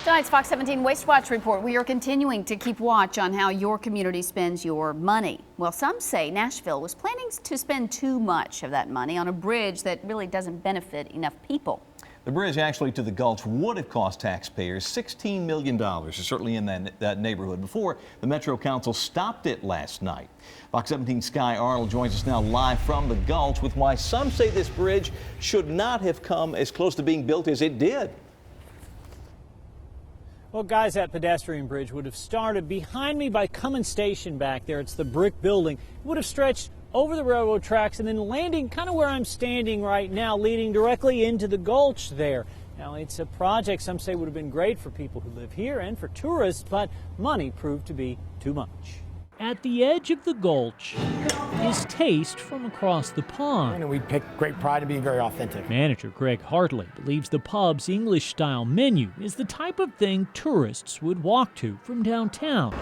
Tonight's Fox 17 Waste Watch report. We are continuing to keep watch on how your community spends your money. Well, some say Nashville was planning to spend too much of that money on a bridge that really doesn't benefit enough people. The bridge actually to the Gulch would have cost taxpayers $16 million, certainly in that neighborhood, before the Metro Council stopped it last night. Fox 17 Sky Arnold joins us now live from the Gulch with why some say this bridge should not have come as close to being built as it did. Well, guys, that pedestrian bridge would have started behind me by Cummins Station back there. It's the brick building. It would have stretched over the railroad tracks and then landing kind of where I'm standing right now, leading directly into the Gulch there. Now, it's a project some say would have been great for people who live here and for tourists, but money proved to be too much. At the edge of the Gulch is Taste from across the pond. And we take great pride in being very authentic. Manager Greg Hartley believes the pub's English-style menu is the type of thing tourists would walk to from downtown.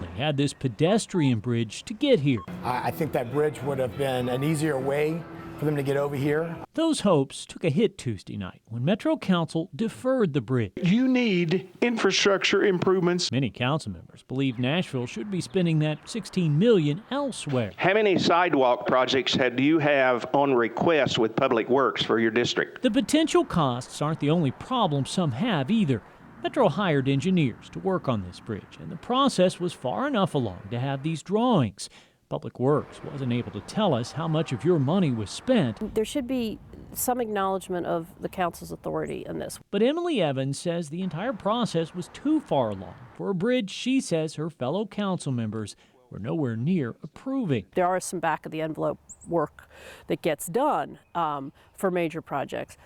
They had this pedestrian bridge to get here. I think that bridge would have been an easier way for them to get over here. Those hopes took a hit Tuesday night when Metro Council deferred the bridge. You need infrastructure improvements. Many council members believe Nashville should be spending that $16 million elsewhere. How many sidewalk projects do you have on request with Public Works for your district? The potential costs aren't the only problem some have either. Metro hired engineers to work on this bridge, and the process was far enough along to have these drawings. Public Works wasn't able to tell us how much of your money was spent. There should be some acknowledgement of the council's authority in this. But Emily Evans says the entire process was too far along for a bridge she says her fellow council members were nowhere near approving. There are some back of the envelope work that gets done for major projects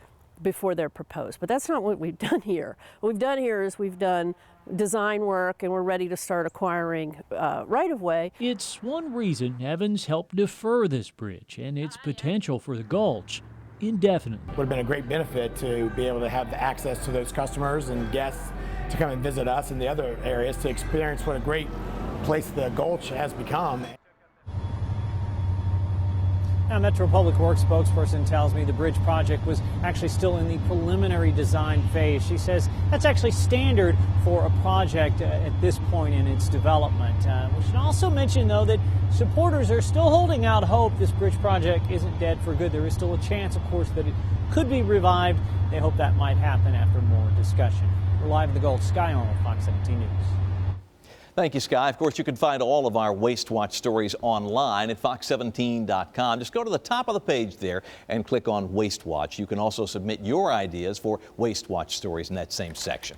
before they're proposed. But that's not what we've done here. What we've done here is we've done design work and we're ready to start acquiring right-of-way. It's one reason Evans helped defer this bridge and its potential for the Gulch indefinitely. Would have been a great benefit to be able to have the access to those customers and guests to come and visit us in the other areas to experience what a great place the Gulch has become. Now, Metro Public Works spokesperson tells me the bridge project was actually still in the preliminary design phase. She says that's actually standard for a project at this point in its development. We should also mention, though, that supporters are still holding out hope this bridge project isn't dead for good. There is still a chance, of course, that it could be revived. They hope that might happen after more discussion. We're live at the Gulch. Sky Arnold, Fox 17 News. Thank you, Sky. Of course, you can find all of our Waste Watch stories online at fox17.com. Just go to the top of the page there and click on Waste Watch. You can also submit your ideas for Waste Watch stories in that same section.